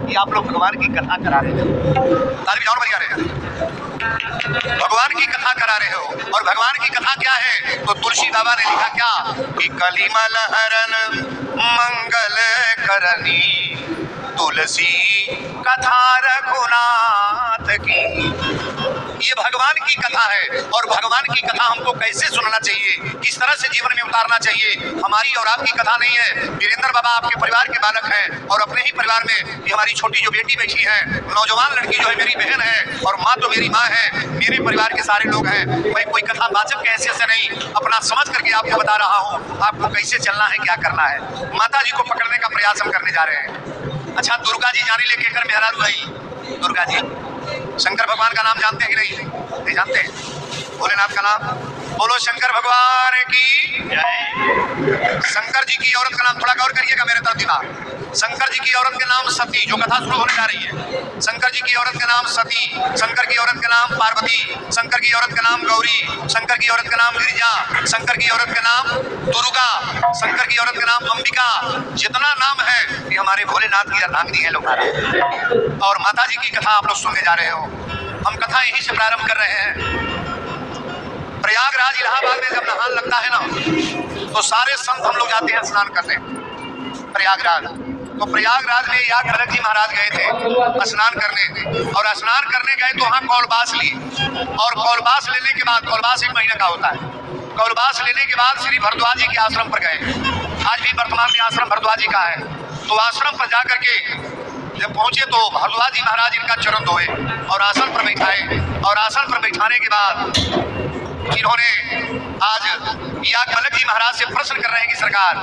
कि आप लोग भगवान की कथा करा रहे हो, तारीफ और बढ़िया रहे, भगवान की कथा करा रहे हो। और भगवान की कथा क्या है? तो तुलसी बाबा ने लिखा क्या कि कलिमल हरन मंगल करनी तुलसी कथा रघुनाथ की। ये भगवान की कथा है। और भगवान की कथा हमको कैसे सुनना चाहिए, किस तरह से जीवन में उतारना चाहिए, हमारी और आपकी कथा नहीं है। वीरेंद्र बाबा आपके परिवार के बालक हैं और अपने ही परिवार में ये हमारी छोटी जो बेटी बैठी है, नौजवान लड़की जो है मेरी बहन है और माँ तो मेरी माँ है, मेरे परिवार के सारे लोग हैं। मैं कोई कथा वाचक के हैसियत से नहीं, अपना समझ करके आपको बता रहा हूँ आपको कैसे चलना है, क्या करना है। माता जी को पकड़ने का प्रयास हम करने जा रहे हैं। अच्छा, दुर्गा जी जाने लेके कर मेहरारू आई। दुर्गा जी, शंकर भगवान का नाम जानते हैं कि नहीं जानते हैं? भोलेनाथ का नाम बोलो, शंकर भगवान की जय। शंकर जी की औरत का नाम थोड़ा गौर करिएगा मेरे तरफ दिमाग। शंकर जी की औरत के नाम सती, जो कथा शुरू होने जा रही है। शंकर जी की औरत का नाम सती, शंकर की औरत का नाम पार्वती, शंकर की औरत का नाम गौरी, शंकर की औरत का नाम गिरिजा, शंकर की औरत का नाम दुर्गा, शंकर की औरत का नाम अंबिका। जितना नाम है ये हमारे भोलेनाथ की अर्धांगिनी है लोग। और माता जी की कथा आप लोग सुनने जा रहे हो। हम कथा यहीं से प्रारंभ कर रहे हैं। प्रयागराज इलाहाबाद में जब नहान लगता है ना, तो सारे संत हम लोग जाते हैं स्नान करने प्रयागराज। तो प्रयागराज में याग भरत जी महाराज गए थे स्नान करने, और स्नान करने गए तो वहाँ कौलबास लिए। और कौलबास लेने के बाद, कौलबास 1 महीने का होता है, कौलबास लेने के बाद श्री भरद्वाज जी के आश्रम पर गए। आज भी वर्तमान में आश्रम भरद्वाज जी का है। तो आश्रम पर जा करके जब पहुंचे तो भरद्वाज जी महाराज इनका चरण धोए और आसन पर बैठाए। और आसन पर बैठाने के बाद इन्होंने आज याज्ञवल्क्य जी महाराज से प्रश्न कर रहे हैं कि सरकार,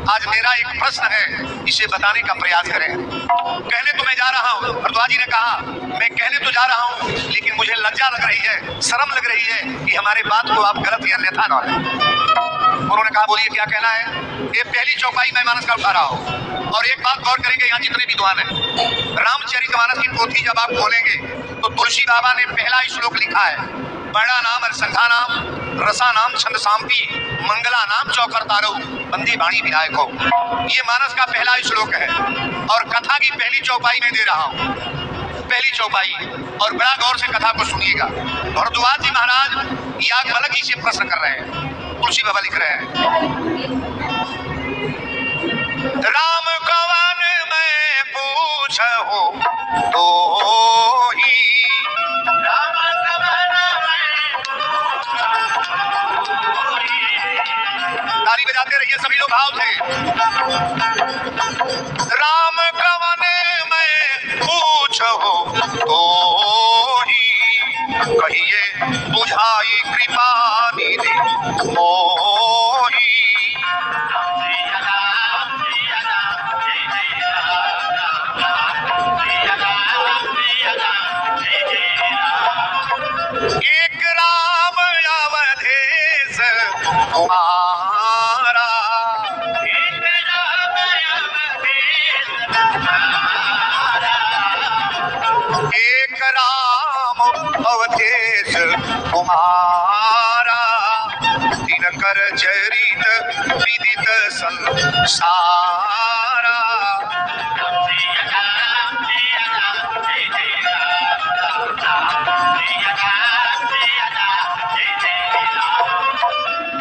आज मेरा एक प्रश्न है, इसे बताने का प्रयास करें। कहने तो मैं जा रहा हूँ, भरद्वाज जी ने कहा मैं कहने तो जा रहा हूँ, लेकिन मुझे लज्जा लग रही है, शर्म लग रही है कि हमारे बात को आप गलत या अन्यथा न लें। उन्होंने कहा बोलिए क्या कहना है। ये पहली चौपाई मैं मानस का उठा रहा हूँ। और एक बात गौर करेंगे, यहाँ जितने विद्वान हैं, रामचरितमानस की पोथी जब आप खोलेंगे तो तुलसी बाबा ने पहला श्लोक लिखा है, बड़ा नाम अरसंघा नाम, रसा नाम छंद साम्पी, मंगला नाम चौकर तारो, बंदी बाणी विनायक हो। ये मानस का पहला श्लोक है। और कथा की पहली चौपाई में दे रहा हूँ, पहली चौपाई। और बड़ा गौर से कथा को सुनिएगा। भरद्वाज जी महाराज याज्ञवल्क्य जी से प्रश्न कर रहे हैं। तुलसी बाबा लिख रहे हैं, राम कवन मैं पूछहु तो ही, राम कवन मैं ताली बजाते रहिए सभी लोग, भाव थे। राम कवन मैं पूछहु तो ही, कहिए बुझाई कृपा निधि मोही। एक राम अवधेश तुम्हारा, एक राम अवधेश तुम्हारा, एक राम अवधेश तुम्हारा, दिनकर चरित विदित संसारा।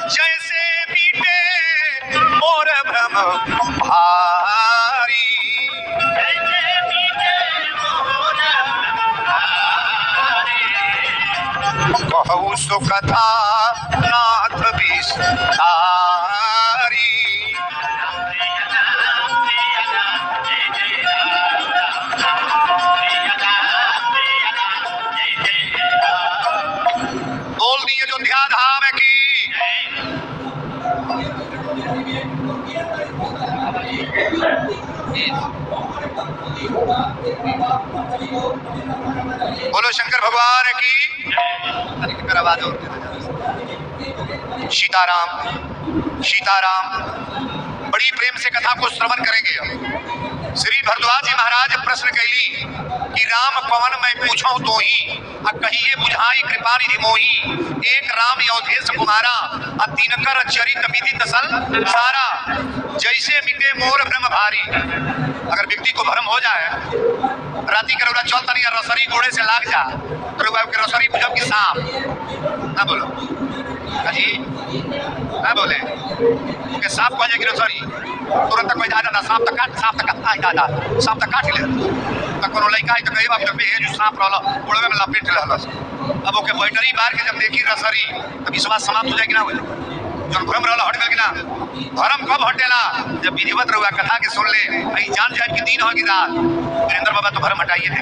जैसे बीते मोर भ्रम भारी, जैसे बीते मोर भारी, कहु सो कथा नाथ विस्तारी। बोल दिए जो ध्यान धाम की। बोलो शंकर भगवान की। आवाज और सीताराम सीताराम। बड़ी प्रेम से कथा को श्रवण करेंगे। श्री भरद्वाज जी महाराज प्रश्न कैली कि राम पवन मैं पूछो तो ही कहिए बुझाई कृपा निधि मोही। एक राम अवधेश कुमारा दिनकर चरित विदित सारा। जैसे मिटे मोर भ्रम भारी। अगर व्यक्ति को भ्रम हो जाए राती के रौरा चल तनी रसरी घोड़े से लाग जा तो के रसरी बुझब की सांप ना बोलो जी ना बोले के सांप कह जाए कि रसरी तुरंत कोई दादा सांप तक काट सांप तक आई दादा सांप तक काट ले तो कोनो लइका है तो कहे बाप जब ये जो सांप रहला ओड़वे में लपेट रहला अब ओके बैटरी मार के जब देखी रसरी तो विश्वास समाप्त हो जाए कि ना हो जाए जो भ्रम रहला हट गल कि ना। भ्रम कब हटेला जब विधिवत रहुआ कथा के सुन ले कहीं जान जाए कि दिन हो कि रात। वीरेंद्र बाबा तो भ्रम हटाइए थे।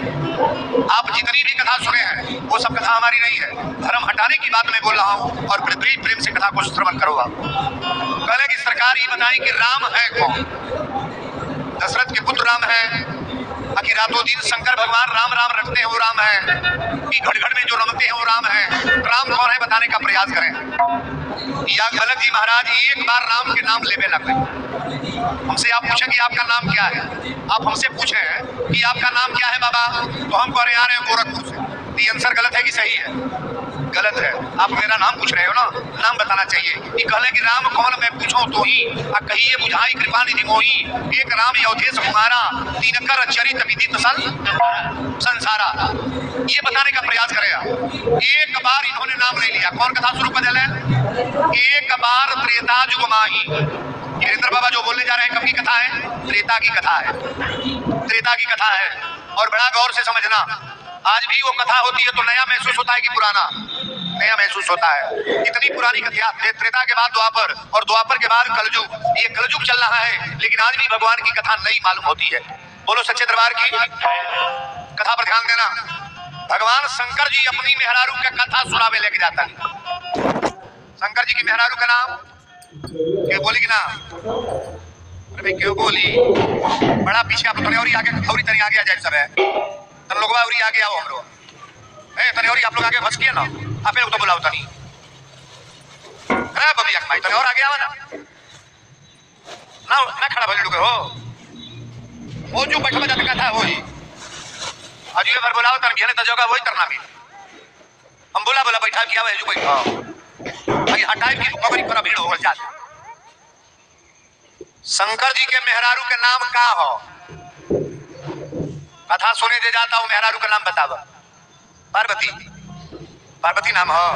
आप जितनी भी कथा सुने हैं वो सब कथा हमारी नहीं है, भ्रम हटाने की बात मैं बोल रहा हूँ और प्रेम से कथा को श्रवण करो। आप पहले की सरकार ये बताई कि राम है कौन। दशरथ के पुत्र राम है कि रातों दिन शंकर भगवान राम राम रटते हैं वो राम है कि घट घट में जो रमते हैं वो राम है। राम कौन है बताने का प्रयास करें या गलत जी महाराज एक बार राम के नाम लेवे लग गए। हमसे आप पूछें कि आपका नाम क्या है, आप हमसे पूछें कि आपका नाम क्या है बाबा तो हम कह रहे आ रहे हैं गोरखपुर से। ये आंसर गलत है कि सही है? गलत है। आप मेरा नाम पूछ रहे हो ना, नाम बताना चाहिए कि कहले कि राम कौन मैं पूछो तो ही कहिए बुझाई कृपा निधि मोही। एक राम अवधेश कुमारा दिनकर चरित विदित संसारा। ये बताने का प्रयास करेगा। एक बार इन्होंने नाम ले लिया, कौन कथा शुरू कर दिया? एक बार त्रेता जुग माही। वीरेंद्र बाबा जो बोलने जा रहे हैं कब की कथा है? त्रेता की कथा है, त्रेता की कथा है। और बड़ा गौर से समझना, आज भी वो कथा होती है तो नया महसूस होता है कि पुराना? नया महसूस होता है। इतनी पुरानी कथा, त्रेता के बाद द्वापर और द्वापर के बाद कलयुग, ये कलयुग चल रहा है लेकिन आज भी भगवान की कथा नई मालूम होती है। बोलो सच्चे दरबार की। कथा पर ध्यान देना। भगवान शंकर जी अपनी मेहरारू के कथा सुनावे लेके जाता है। शंकर जी की मेहरारू का नाम क्या बोली कि ना? अरे क्यों बोली? बड़ा पीछे आप तने और आगे और तनी आगे आ जाए सब है तन लोगवा और आगे आओ हमरो ए तने और आप लोग आगे फंस गए ना आपे तो बुलाओ तनी। अरे बबिया भाई तने और आगे आवा ना ना मैं खड़ा भले लोग हो वो जो बैठा बजा कथा हो जी आज ये बार बुलाओ तन बिहाने त जगह वही करना भी हम बोला बैठा किया है जो बैठा भाई हटाई की पकड़ी पर भीड़ हो जात। शंकर जी के मेहरारू के नाम का हो? कथा सुने दे जाता हूँ, मेहरारू का नाम बतावा। पार्वती। पार्वती नाम हो?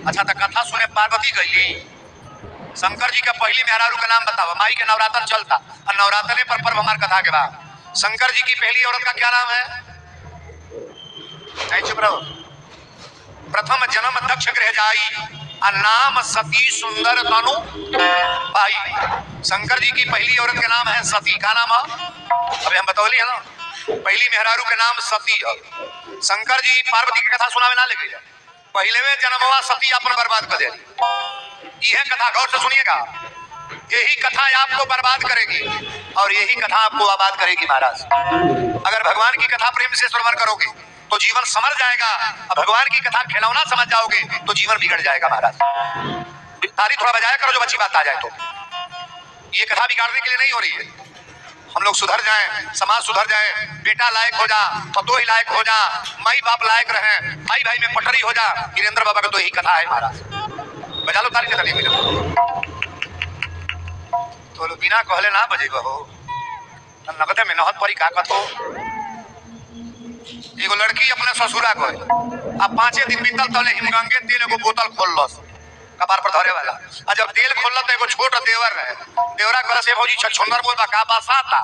अच्छा तो कथा सुने पार्वती गईली। शंकर जी का पहली मेहरारू का नाम बतावा। माई के नवरात्र चलता और नवरात्र पर पर्व हमार कथा के बाद शंकर जी की पहली औरत का क्या नाम है? नहीं चुप रहो। प्रथम जन्म दक्ष गृह जाई नाम सती सुंदर तनु भाई। शंकर जी की पहली औरत का नाम है सती। का नाम है? अबे हम बतौली है ना, पहली मेहरारू के नाम सती है। शंकर जी पार्वती की कथा सुनावे ना लेके पहले में जन्मवा सती अपन बर्बाद कर दे। यह कथा गौर से सुनिएगा, यही कथा आपको बर्बाद करेगी और यही कथा आपको आबाद करेगी महाराज। अगर भगवान की कथा प्रेम से श्रवण करोगे तो जीवन समझ जाएगा, और भगवान की कथा खिलौना समझ जाओगे तो जीवन बिगड़ जाएगा महाराज। ताली थोड़ा बजाया करो जो अच्छी बात आ जाए। तो ये कथा बिगाड़ने के लिए नहीं हो रही है। हम लोग सुधर जाएं, समाज सुधर जाए, बेटा लायक हो जा, पतोही लायक हो जा, माई बाप लायक रहे, भाई भाई में पटरी हो जा। वीरेंद्र बाबा का तो यही कथा है महाराज। बजा लो ताली के ताली तो बिना कहले ना बजे हो नगदे में नहत परी का कथो। एगो लड़की अपने ससुरा गई, अब 5 दिन बीतल तले हिमगंगे तेल एगो बोतल खोललस कपार पर धरे वाला। आ जब तेल खोलल तो एगो छोट देवर रहे, देवरा कहल से भौजी छछुंदर बोलबा का बासाता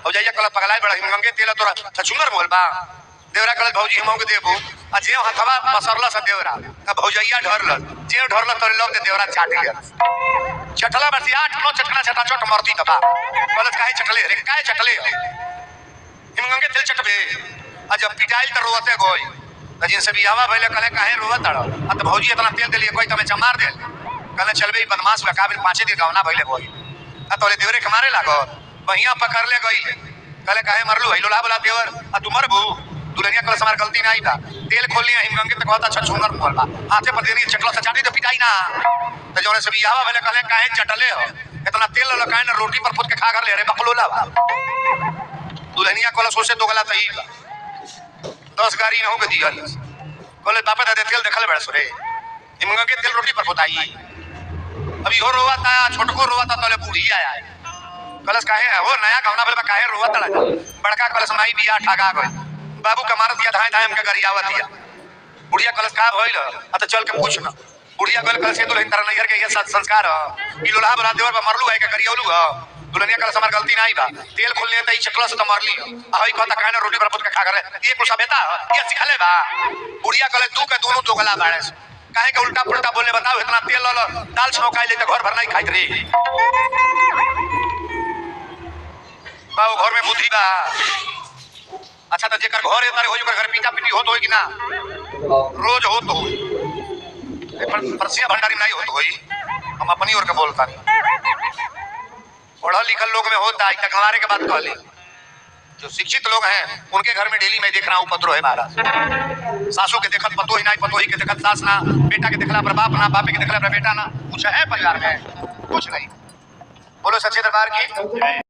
हो जाइए कहल पगलाय बड़ा हिमगंगे तेल तोरा छछुंदर बोलबा। देवरा कहल भौजी हमो के देबो आ जे हथवा पसरल से देवरा आ भौजैया ढरल जे ढरल तोरे लोग दे देवरा चाट लिया। चटला बस 8-9 चटना छटा चट मरती तबा कहल काहे चटले रे काहे चटले हिमगंगे तेल चटबे। आ जब पिटाइल त रोते गई त जिन से बियावा भइले कहले काहे रोवत तड़ आ त भौजी इतना तेल देलिए कोई तमे चमार देल कहले चलबे ई बदमाश बकाबिल 5 दिन गवना भइले गई आ तोरे देवरे के मारे लागो बहिया पकड़ ले गई कहले काहे मरलू है लोला बोला देवर आ तू मरबू दुल्हनिया कहले हमार गलती नहीं था तेल खोल लिया हिमगंगे त कहता छछुंदर बोलबा हाथे पर देनी चटला से चाटी तो पिटाई ना त जोरे से बियावा भइले कहले काहे चटले हो इतना तेल लगाए ना रोटी पर फुट के खा कर ले रे बकलोला दुल्हनिया कलश से दो गला तही 10 गाड़ी न हो के दिहल बोले बापा दादा तेल देखल बड़ सुरे इमंगा के तेल रोटी पर बताई अभी हो रोवाता छोटको रोवाता तले बूढ़ी आया कलश काहे हो नया गवना भले काहे रोवाता लगा बड़का कलश माई बिया ठगा गई बाबू का मारत दिया धाय धाय हमके गरियावा दिया बुढ़िया कलश का भइल आ त चल के पूछ ना बुढ़िया गल कलश के दुल्हन तरह नैहर के ये संस्कार कि लोला बना देवर पर मरलू है के गरियौलू ह दुल्हनिया कलश हमार गलती नहीं बा तेल खोलने त ई चकला से त मरली आ हई कहता काहे ना रोटी पर पुत के खा करे ये कुछ सभ्यता ये सिखले बा बुढ़िया कलश तू के दोनों दोगला बाड़े काहे के उल्टा पुल्टा बोलने बताओ इतना तेल ल दाल छौकाई ले त घर भर नहीं खाइत रे बाऊ घर में बुद्धि बा अच्छा तो जेकर घर है तारे हो जेकर घर पीटा पीटी होत होई कि ना रोज होत होई पर परसिया भंडारी नहीं होत होई हम अपनी ओर के बोलता पढ़ल लिखल लोग में होता है तकवारे के बात कहली जो शिक्षित लोग हैं उनके घर में डेली मैं देख रहा हूँ पत्रो है महाराज सासू के देखत पतो ही ना पतो ही के देखत सास ना बेटा के देखला पर बाप ना बापे के देखला पर बेटा ना कुछ है परिवार में कुछ नहीं बोलो सच्चे दरबार की